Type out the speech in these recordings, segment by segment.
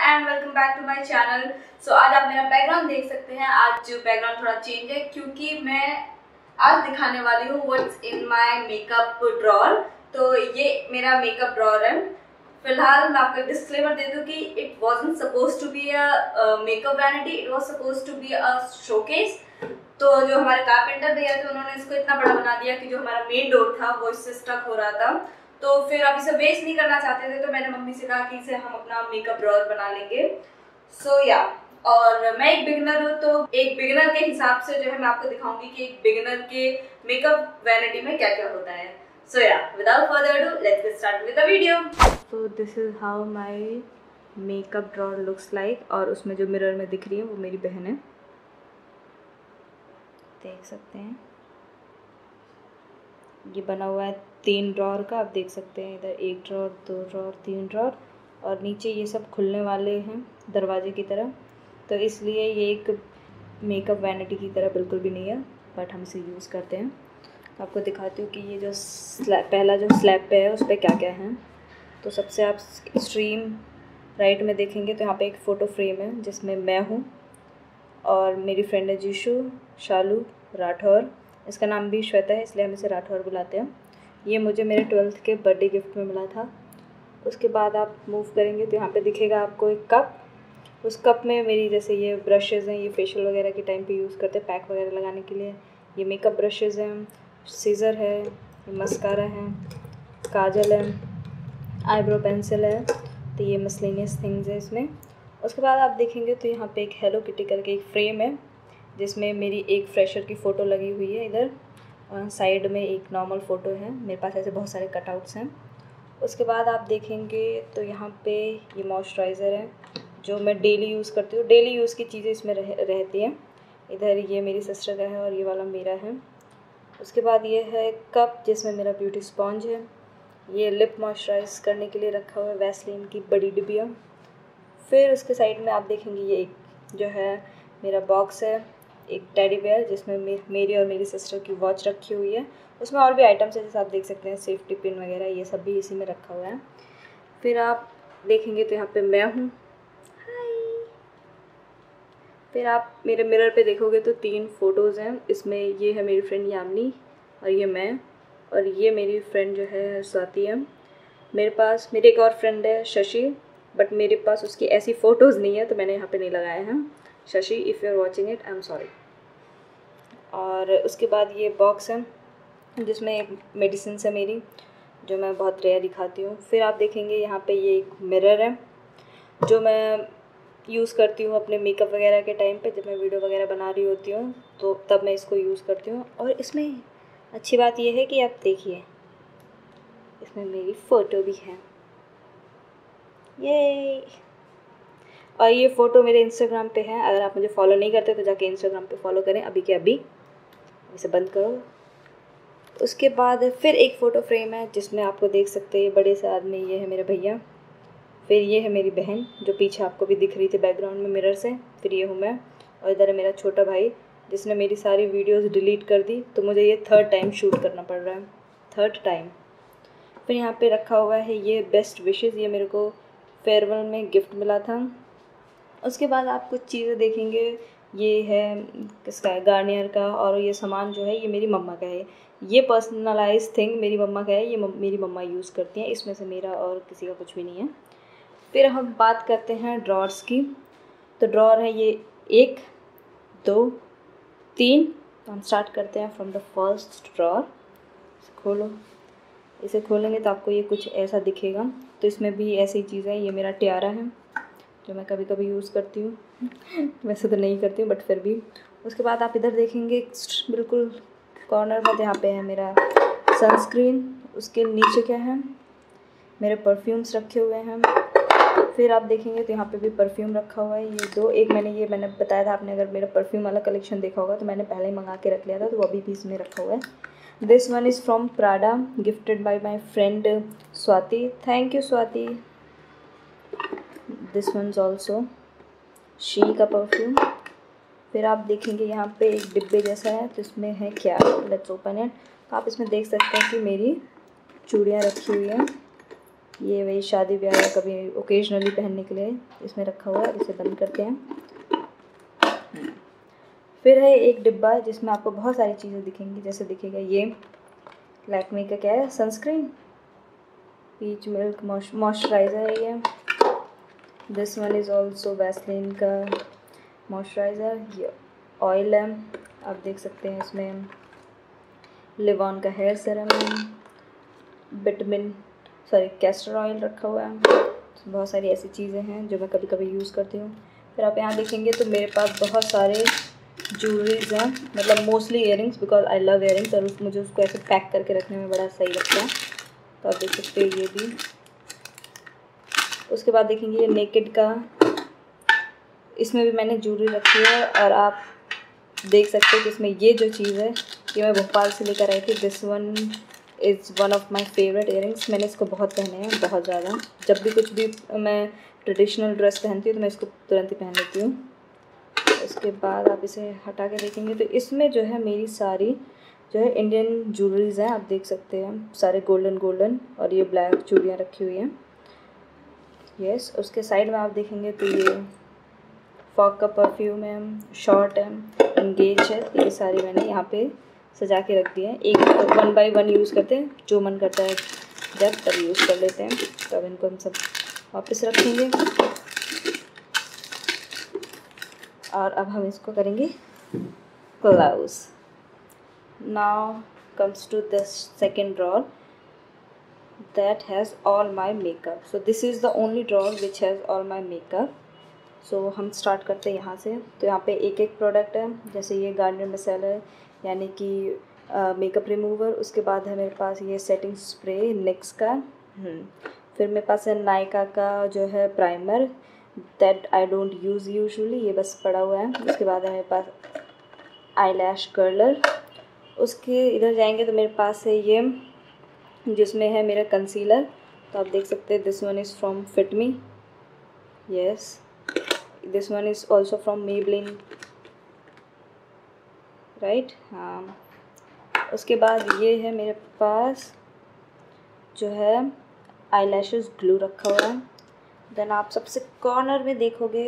And welcome back to my channel. So आज आप मेरा बैकग्राउंड देख सकते हैं। आज जो बैकग्राउंड थोड़ा चेंज है क्योंकि मैं आज दिखाने वाली हूँ what's in my makeup drawer. तो ये मेरा मेकअप ड्रॉर है। फिलहाल मैं आपको डिस्क्लेमर दे दूँ कि it wasn't supposed to be a makeup vanity, it was supposed to be a showcase. तो जो हमारे कारपेंटर भैया थे उन्होंने इसको इतना बड़ा बना दिया कि जो हमारा मेन डोर था वो इससे स्टक हो रहा था। तो फिर अब इसे वेस्ट नहीं करना चाहते थे, तो मैंने मम्मी से कहा कि इसे हम अपना मेकअप ड्रॉर बना लेंगे। सो या और मैं एक बिगिनर हूँ, तो एक बिगिनर के हिसाब से जो है मैं आपको दिखाऊंगी कि एक बिगिनर के मेकअप वैनिटी में क्या क्या होता है। सो या without further ado let's get start with the video. So this is how my makeup drawer looks like. और उसमें जो मिरर में दिख रही है वो मेरी बहन है, देख सकते हैं। ये बना हुआ है 3 ड्रॉर का, आप देख सकते हैं। इधर 1 ड्रॉर, 2 ड्रॉर, 3 ड्रॉर, और नीचे ये सब खुलने वाले हैं दरवाजे की तरह। तो इसलिए ये एक मेकअप वैनिटी की तरह बिल्कुल भी नहीं है, बट हम इसे यूज़ करते हैं। आपको दिखाती हूँ कि ये जो पहला जो स्लैब पे है उस पर क्या क्या है। तो सबसे आप एक्सट्रीम राइट में देखेंगे तो यहाँ पे एक फ़ोटो फ्रेम है जिसमें मैं हूँ और मेरी फ्रेंड है जीशु शालू राठौर। इसका नाम भी श्वेता है इसलिए हम इसे राठौर बुलाते हैं। ये मुझे मेरे 12th के बर्थडे गिफ्ट में मिला था। उसके बाद आप मूव करेंगे तो यहाँ पे दिखेगा आपको एक कप। उस कप में मेरी जैसे ये ब्रशेज़ हैं, ये फेशियल वगैरह के टाइम पे यूज़ करते हैं पैक वगैरह लगाने के लिए। ये मेकअप ब्रशेज़ हैं, सीज़र है, मस्कारा है, काजल है, आईब्रो पेंसिल है। तो ये मिसलेनियस थिंग्स है इसमें। उसके बाद आप देखेंगे तो यहाँ पे एक हेलो किटी करके एक फ्रेम है जिसमें मेरी एक फ्रेशर की फ़ोटो लगी हुई है इधर, और साइड में एक नॉर्मल फ़ोटो है। मेरे पास ऐसे बहुत सारे कटआउट्स हैं। उसके बाद आप देखेंगे तो यहाँ पे ये मॉइस्चराइज़र है जो मैं डेली यूज़ करती हूँ। डेली यूज़ की चीज़ें इसमें रहती हैं। इधर ये मेरी सिस्टर का है और ये वाला मेरा है। उसके बाद ये है कप जिसमें मेरा ब्यूटी स्पॉन्ज है। ये लिप मॉइस्चराइज़ करने के लिए रखा हुआ है वैसलीन की बड़ी डिबिया। फिर उसके साइड में आप देखेंगे ये एक जो है मेरा बॉक्स है, एक टेडी बेयर जिसमें मेरी और मेरी सिस्टर की वॉच रखी हुई है। उसमें और भी आइटम्स है जैसे आप देख सकते हैं, सेफ्टी पिन वगैरह, ये सब भी इसी में रखा हुआ है। फिर आप देखेंगे तो यहाँ पे मैं हूँ, हाय। फिर आप मेरे मिरर पे देखोगे तो 3 फ़ोटोज़ हैं। इसमें ये है मेरी फ्रेंड यामिनी और ये मैं, और ये मेरी फ्रेंड जो है स्वाति है। मेरे पास मेरी एक और फ्रेंड है शशि, बट मेरे पास उसकी ऐसी फ़ोटोज़ नहीं है तो मैंने यहाँ पे नहीं लगाया है। Shashi if you are watching it I am sorry. और उसके बाद ये बॉक्स है जिसमें मेडिसिन है मेरी, जो मैं बहुत रेयर दिखाती हूँ। फिर आप देखेंगे यहाँ पे ये एक मिरर है जो मैं यूज़ करती हूँ अपने मेकअप वगैरह के टाइम पे। जब मैं वीडियो वगैरह बना रही होती हूँ तो तब मैं इसको यूज़ करती हूँ। और इसमें अच्छी बात यह है कि आप देखिए इसमें मेरी फ़ोटो भी है, ये। और ये फ़ोटो मेरे इंस्टाग्राम पे है। अगर आप मुझे फॉलो नहीं करते तो जाके इंस्टाग्राम पे फॉलो करें अभी के अभी। इसे बंद करो। उसके बाद फिर एक फ़ोटो फ्रेम है जिसमें आपको देख सकते हैं ये बड़े से आदमी, ये है मेरे भैया। फिर ये है मेरी बहन जो पीछे आपको भी दिख रही थी बैकग्राउंड में मिरर से। फिर ये हूँ मैं, और इधर है मेरा छोटा भाई जिसने मेरी सारी वीडियोज़ डिलीट कर दी, तो मुझे ये 3rd टाइम शूट करना पड़ रहा है, 3rd टाइम। फिर यहाँ पे रखा हुआ है ये बेस्ट विशेज़, ये मेरे को फेयरवेल में गिफ्ट मिला था। उसके बाद आप कुछ चीज़ें देखेंगे, ये है किसका है, गार्नियर का। और ये सामान जो है ये मेरी मम्मा का है। ये पर्सनलाइज थिंग मेरी मम्मा का है, ये मेरी मम्मा यूज़ करती हैं। इसमें से मेरा और किसी का कुछ भी नहीं है। फिर हम बात करते हैं ड्रॉर्स की। तो ड्रॉर है ये 1 2 3। तो हम स्टार्ट करते हैं फ्रॉम द फर्स्ट ड्रॉर। खोलो, इसे खोलेंगे तो आपको ये कुछ ऐसा दिखेगा। तो इसमें भी ऐसी चीज़ है, ये मेरा टियारा है जो मैं कभी कभी यूज़ करती हूँ वैसे तो नहीं करती हूँ बट फिर भी। उसके बाद आप इधर देखेंगे बिल्कुल कॉर्नर में, यहाँ पे है मेरा सनस्क्रीन। उसके नीचे क्या है, मेरे परफ्यूम्स रखे हुए हैं। फिर आप देखेंगे तो यहाँ पे भी परफ्यूम रखा हुआ है, ये 2। एक मैंने बताया था, आपने अगर मेरा परफ्यूम वाला कलेक्शन देखा होगा तो मैंने पहले ही मंगा के रख लिया था, तो वो अभी भी इसमें रखा हुआ है। This one is from Prada, gifted bye my friend Swati. Thank you Swati. This one is also she का परफ्यूम। फिर आप देखेंगे यहाँ पे एक डिब्बे जैसा है, तो इसमें है क्या, लेट्स ओपन इट। तो आप इसमें देख सकते हैं कि मेरी चूड़ियाँ रखी हुई हैं। ये वही शादी ब्याह या कभी ओकेजनली पहनने के लिए इसमें रखा हुआ है। इसे बंद करते हैं। फिर है एक डिब्बा जिसमें आपको बहुत सारी चीज़ें दिखेंगी। जैसे दिखेगा ये लैक्मे का क्या है, सनस्क्रीन, पीच मिल्क मॉइस्चराइज़र है ये। This one is also Vaseline का मॉइस्चराइज़र। ये ऑयल है, आप देख सकते हैं। इसमें लिवॉन का हेयर सीरम है, कैस्टर ऑयल रखा हुआ है। बहुत सारी ऐसी चीज़ें हैं जो मैं कभी कभी यूज़ करती हूँ। फिर आप यहाँ देखेंगे तो मेरे पास बहुत सारे ज्वेलरीज हैं, मतलब mostly earrings, because I love earrings और मुझे उसको ऐसे पैक करके रखने में बड़ा सही लगता है। तो आप देख सकते हैं ये भी। उसके बाद देखेंगे ये नेकेड का, इसमें भी मैंने ज्वेलरी रखी है और आप देख सकते हैं कि इसमें ये जो चीज़ है ये मैं भोपाल से लेकर आई थी। This one is one of my favourite earrings. मैंने इसको बहुत पहने हैं, बहुत ज़्यादा। जब भी कुछ भी मैं ट्रेडिशनल ड्रेस पहनती हूँ तो मैं इसको तुरंत ही पहन लेती हूँ। उसके बाद आप इसे हटा के देखेंगे तो इसमें जो है मेरी सारी जो है इंडियन ज्वेलरीज हैं, आप देख सकते हैं। सारे गोल्डन और ये ब्लैक चूड़ियाँ रखी हुई हैं। यस, उसके साइड में आप देखेंगे तो ये फॉग का परफ्यूम है, शॉर्ट है, एंगेज है। ये सारी मैंने यहाँ पे सजा के रख दिए हैं। एक 1 बाय 1 यूज़ करते हैं, जो मन करता है जब तब यूज़ कर लेते हैं। तब इनको हम सब वापस रखेंगे और अब हम इसको करेंगे close. Now comes to the second drawer that has all my makeup. So this is the only drawer which has all my makeup. So हम स्टार्ट करते हैं यहाँ से। तो यहाँ पे एक एक प्रोडक्ट है, जैसे ये गार्नियर मिसेलर यानी कि मेकअप रिमूवर। उसके बाद है मेरे पास ये सेटिंग स्प्रे निक्स का। फिर मेरे पास है नायका का जो है primer, that I don't use usually, ये बस पड़ा हुआ है। उसके बाद है मेरे पास आई लैश कर्लर। उसके इधर जाएंगे तो मेरे पास है ये जिसमें है मेरा कंसीलर। तो आप देख सकते हैं this one is from fit me. Yes, this one is also from Maybelline, right. हाँ, उसके बाद ये है मेरे पास जो है आई लैशेज़ ग्लू रखा हुआ है। देन आप सबसे कॉर्नर में देखोगे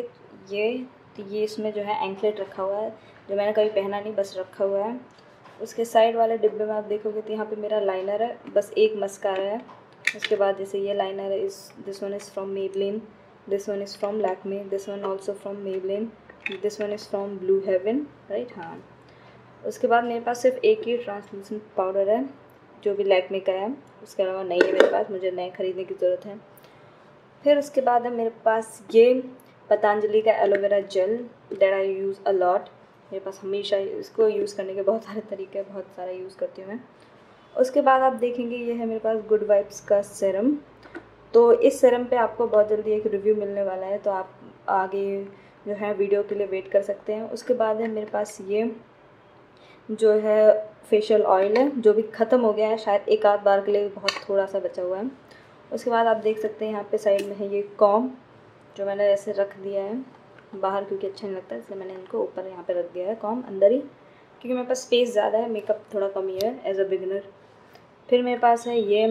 ये, तो ये इसमें जो है एंकलेट रखा हुआ है, जो मैंने कभी पहना नहीं, बस रखा हुआ है। उसके साइड वाले डिब्बे में आप देखोगे तो यहाँ पे मेरा लाइनर है, बस एक मस्कारा है। उसके बाद जैसे ये लाइनर है, this one is from Maybelline, this one is from Lakme, this one also from Maybelline, this one is from Blue Heaven, right. हाँ, उसके बाद मेरे पास सिर्फ एक ही ट्रांसलूसेंट पाउडर है जो भी लैक्मे का है। उसके अलावा नहीं है मेरे पास, मुझे नए ख़रीदने की ज़रूरत है। फिर उसके बाद है मेरे पास ये पतंजलि का aloe vera gel, that I use a lot. मेरे पास हमेशा इसको यूज़ करने के बहुत सारे तरीके हैं, बहुत सारा यूज़ करती हूँ मैं। उसके बाद आप देखेंगे ये है मेरे पास गुड वाइब्स का सीरम। तो इस सीरम पे आपको बहुत जल्दी एक रिव्यू मिलने वाला है, तो आप आगे जो है वीडियो के लिए वेट कर सकते हैं। उसके बाद है मेरे पास ये जो है फेशियल ऑयल है, जो भी ख़त्म हो गया है, शायद एक आध बार के लिए बहुत थोड़ा सा बचा हुआ है। उसके बाद आप देख सकते हैं यहाँ पे साइड में है ये कॉम, जो मैंने ऐसे रख दिया है बाहर क्योंकि अच्छा नहीं लगता, इसलिए मैंने इनको ऊपर यहाँ पे रख दिया है कॉम अंदर ही, क्योंकि मेरे पास स्पेस ज़्यादा है, मेकअप थोड़ा कम ही है एज अ बिगिनर। फिर मेरे पास है ये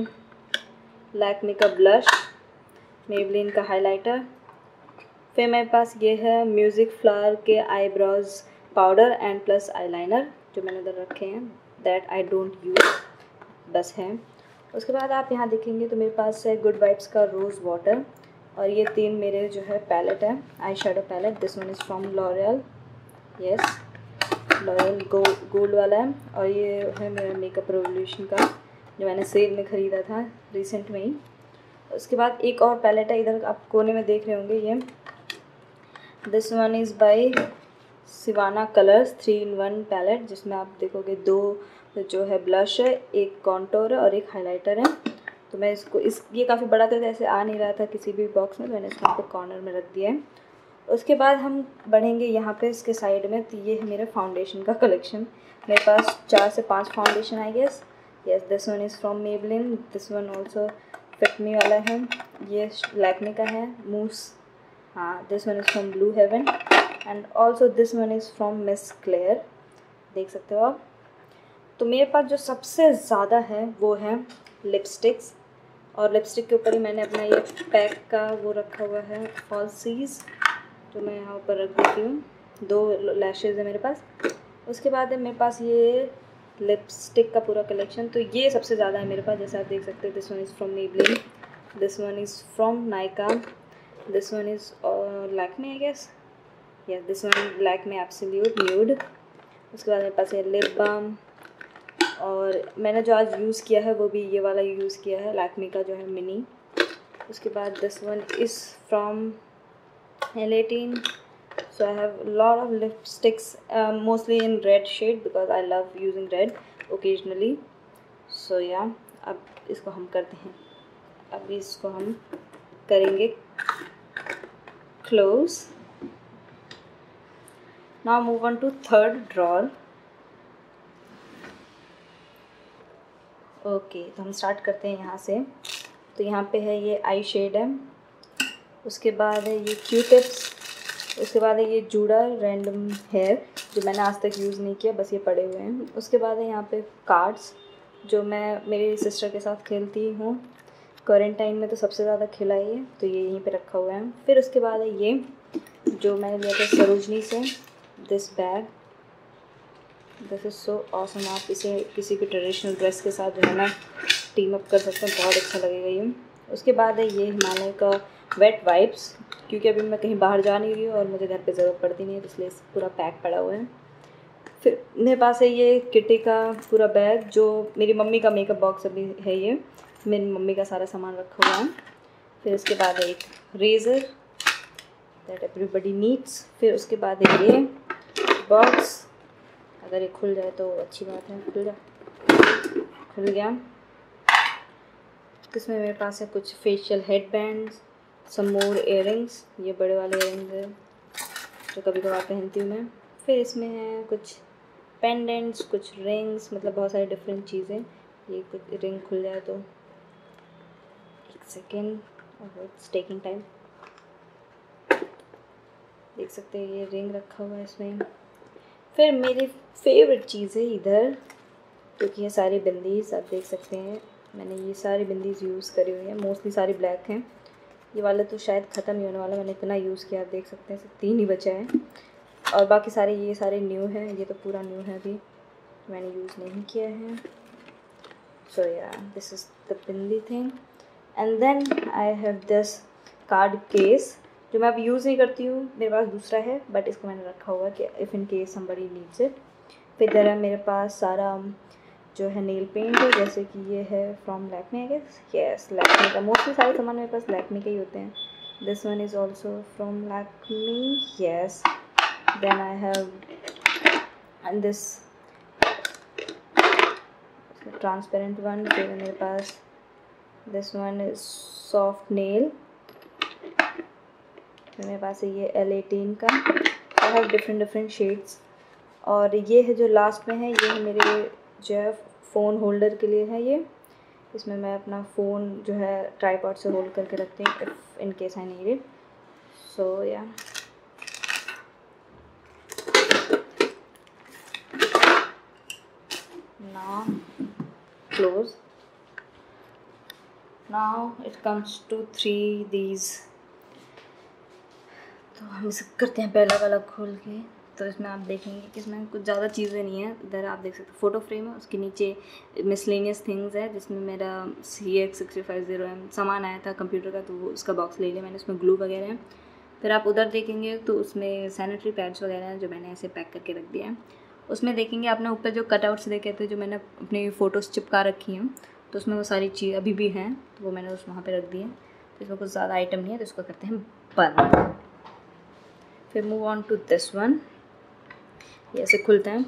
लैक्मे का ब्लश, मेबलिन का हाइलाइटर। फिर मेरे पास ये है म्यूज़िक फ्लावर के eyebrows powder and plus eyeliner, जो मैंने उधर रखे हैं, दैट आई डोंट यूज़, बस है। उसके बाद आप यहाँ देखेंगे तो मेरे पास है गुड वाइब्स का रोज़ वाटर, और ये 3 मेरे जो है पैलेट है, eye shadow palette. This one is from L'Oreal, yes, L'Oreal gold वाला है। और ये है मेरा मेकअप रेवोल्यूशन का, जो मैंने सेल में ख़रीदा था रिसेंट में ही। उसके बाद एक और पैलेट है, इधर आप कोने में देख रहे होंगे, ये this one is by Sivanna colours 3-in-1 palette, जिसमें आप देखोगे 2 जो है ब्लश है, एक कॉन्टोर है और एक हाइलाइटर है। तो मैं इसको ये काफ़ी बड़ा था, जैसे आ नहीं रहा था किसी भी बॉक्स में, तो मैंने इसको यहाँ पे कॉर्नर में रख दिया है। उसके बाद हम बढ़ेंगे यहाँ पे इसके साइड में, तो ये है मेरा फाउंडेशन का कलेक्शन। मेरे पास 4 से 5 foundation I guess. Yes, this one is from Maybelline, this one also fit me वाला है, ये लैक्मे का है मूस। हाँ, this one is from Blue Heaven and also this one is from Miss Claire, देख सकते हो आप। तो मेरे पास जो सबसे ज़्यादा है वो है लिपस्टिक्स, और लिपस्टिक के ऊपर ही मैंने अपना ये पैक का वो रखा हुआ है फॉल्सीज, जो मैं यहाँ ऊपर रख देती हूँ। 2 लैशेज़ है मेरे पास। उसके बाद है मेरे पास ये लिपस्टिक का पूरा कलेक्शन। तो ये सबसे ज़्यादा है मेरे पास, जैसे आप देख सकते हैं। This one is from Maybelline, this one is from Nykaa, this one is Lakme I guess, yes this one Lakme absolute nude. उसके बाद मेरे पास है लिप बाम, और मैंने जो आज यूज़ किया है वो भी ये वाला यूज़ किया है, लैक्मे का जो है मिनी। उसके बाद this one is from L18. So I have a lot of lipsticks, mostly in red shade because I love using red occasionally. So yeah, अब इसको हम करते हैं, अब इसको हम करेंगे close. Now move on to third drawer. Okay तो हम स्टार्ट करते हैं यहाँ से। तो यहाँ पे है ये आई शेड है, उसके बाद है ये क्यूटिप्स, उसके बाद है ये जूड़ा रैंडम हेयर जो मैंने आज तक यूज़ नहीं किया, बस ये पड़े हुए हैं। उसके बाद है यहाँ पे कार्ड्स जो मैं मेरी सिस्टर के साथ खेलती हूँ, क्वारंटाइन में तो सबसे ज़्यादा खेला है, तो ये यहीं पे रखा हुआ है। फिर उसके बाद है ये जो मैंने लिया था सरोजनी से, this bag, this is so awesome. आप इसे किसी भी ट्रेडिशनल ड्रेस के साथ जो है ना टीम अप कर सकते हैं, बहुत अच्छा लगेगा ये। उसके बाद है ये हिमालय का वेट वाइप्स, क्योंकि अभी मैं कहीं बाहर जा नहीं रही हूँ और मुझे घर पे ज़रूरत पड़ती नहीं है, तो इसलिए पूरा पैक पड़ा हुआ है। फिर मेरे पास है ये किटी का पूरा बैग, जो मेरी मम्मी का मेकअप बॉक्स अभी है, ये मेरी मम्मी का सारा सामान रखा हुआ है। फिर उसके बाद है एक रेज़र दैट एवरीबडी नीड्स। फिर उसके बाद है ये बॉक्स, अगर ये खुल जाए तो अच्छी बात है, खुल गया। इसमें मेरे पास है कुछ फेशियल हेड बैंड्स, सम मोर इयररिंग्स, ये बड़े वाले इयररिंग्स हैं जो कभी कभार पहनती हूँ मैं। फिर इसमें है कुछ पेंडेंट्स, कुछ रिंग्स, मतलब बहुत सारी डिफरेंट चीज़ें। ये कुछ रिंग खुल जाए तो एक सेकेंड, इट्स टेकिंग टाइम। देख सकते हैं ये रिंग रखा हुआ है इसमें। फिर मेरी फेवरेट चीज़ है इधर, क्योंकि ये सारी बिंदीज़ आप देख सकते हैं, मैंने ये सारी बिंदीज़ यूज़ करी हुई हैं, मोस्टली सारी ब्लैक हैं। ये वाला तो शायद ख़त्म ही होने वाला, मैंने इतना यूज़ किया, आप देख सकते हैं सिर्फ 3 ही बचा है, और बाकी सारे ये सारे न्यू हैं। ये तो पूरा न्यू है, अभी मैंने यूज़ नहीं किया है। So yeah this is the bindi thing. And then I have this card case जो मैं अब यूज़ नहीं करती हूँ, मेरे पास दूसरा है, बट इसको मैंने रखा हुआ कि if in case somebody needs it. फिर इधर है मेरे पास सारा जो है नेल पेंट है, जैसे कि ये है from Lakme I guess, yes Lakme का। मोस्टली सारे सामान मेरे पास लैक्मे के ही होते हैं। This one is also from Lakme, yes. Then I have and this transparent one. फिर मेरे पास this one is soft nail. फिर मेरे पास है ये L18 का, आई हैव डिफरेंट शेड्स। और ये है जो लास्ट में है, ये है मेरे जो है फ़ोन होल्डर के लिए है ये। इसमें मैं अपना फ़ोन जो है ट्राइपॉड से होल्ड करके रखती हूँ if in case I need it. So yeah now close. Now it comes to 3 these। तो हम इसे करते हैं पहला वाला खोल के। तो इसमें आप देखेंगे कि इसमें कुछ ज़्यादा चीज़ें नहीं है। इधर आप देख सकते हैं फ़ोटो फ्रेम है, उसके नीचे मिसलेनियस थिंग्स है, जिसमें मेरा CX6550M सामान आया था कंप्यूटर का, तो वो उसका बॉक्स ले लिया मैंने, उसमें ग्लू वगैरह है। फिर आप उधर देखेंगे तो उसमें सैनिटरी पैड्स वगैरह हैं जो मैंने ऐसे पैक करके रख दिया है। उसमें देखेंगे आपने ऊपर जो कटआउट्स देखे थे जो मैंने अपनी फ़ोटोज़ चिपका रखी हैं, तो उसमें वो सारी चीज़ अभी भी हैं, तो वो मैंने वहाँ पे रख दी है। तो इसमें कुछ ज़्यादा आइटम नहीं है, तो इसको करते हैं बंद। फिर move on to this one, ये ऐसे खुलते हैं।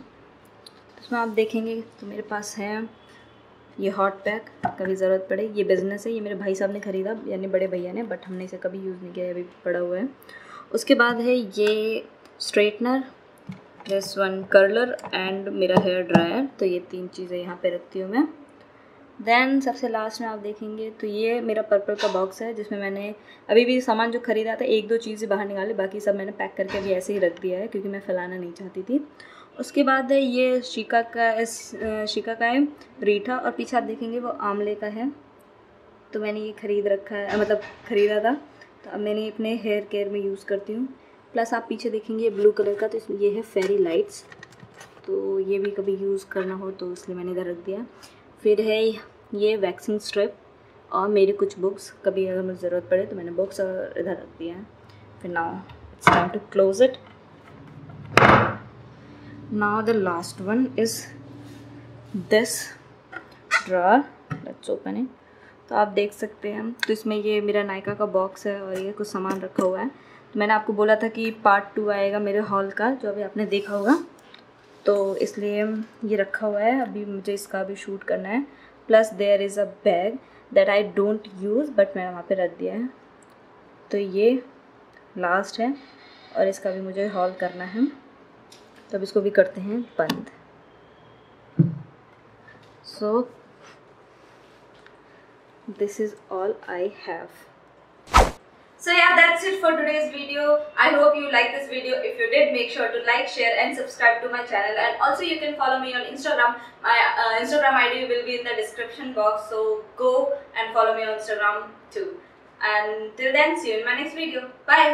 इसमें आप देखेंगे तो मेरे पास है ये हॉट पैक, कभी ज़रूरत पड़े। ये बिज़नेस है, ये मेरे भाई साहब ने ख़रीदा, यानी बड़े भैया ने, बट हमने इसे कभी यूज़ नहीं किया, अभी पड़ा हुआ है। उसके बाद है ये straightener, this one curler and मेरा हेयर ड्रायर। तो ये 3 चीज़ें यहाँ पे रखती हूँ मैं। देन सबसे लास्ट में आप देखेंगे तो ये मेरा पर्पल का बॉक्स है, जिसमें मैंने अभी भी सामान जो ख़रीदा था 1-2 चीज़ें बाहर निकाली, बाकी सब मैंने पैक करके अभी ऐसे ही रख दिया है, क्योंकि मैं फैलाना नहीं चाहती थी। उसके बाद है ये शिका का है रीठा, और पीछे आप देखेंगे वो आंवले का है। तो मैंने ये ख़रीद रखा है, मतलब ख़रीदा था, तो अब मैंने अपने हेयर केयर में यूज़ करती हूँ। प्लस आप पीछे देखेंगे ब्लू कलर का, तो इसमें ये है फेरी लाइट्स, तो ये भी कभी यूज़ करना हो तो इसलिए मैंने इधर रख दिया। फिर है ये वैक्सिंग स्ट्रिप और मेरी कुछ बुक्स, कभी अगर मुझे ज़रूरत पड़े तो मैंने बुक्स और इधर रख दिया है। फिर now it's time to close it. Now the last one is this drawer, let's open it. तो आप देख सकते हैं, तो इसमें ये मेरा नायका का बॉक्स है और ये कुछ सामान रखा हुआ है। तो मैंने आपको बोला था कि पार्ट 2 आएगा मेरे हॉल का, जो अभी आपने देखा होगा, तो इसलिए ये रखा हुआ है। अभी मुझे इसका भी शूट करना है। Plus there is a bag that I don't use, but मैंने वहाँ पे रख दिया है। तो ये लास्ट है और इसका भी मुझे हॉल करना है, तो अब इसको भी करते हैं बंद। सो this is all I have. So yeah, that's it for today's video. I hope you liked this video. If you did, make sure to like, share and subscribe to my channel. And also you can follow me on Instagram. My Instagram ID will be in the description box, so go and follow me on Instagram too. And till then, see you in my next video. Bye.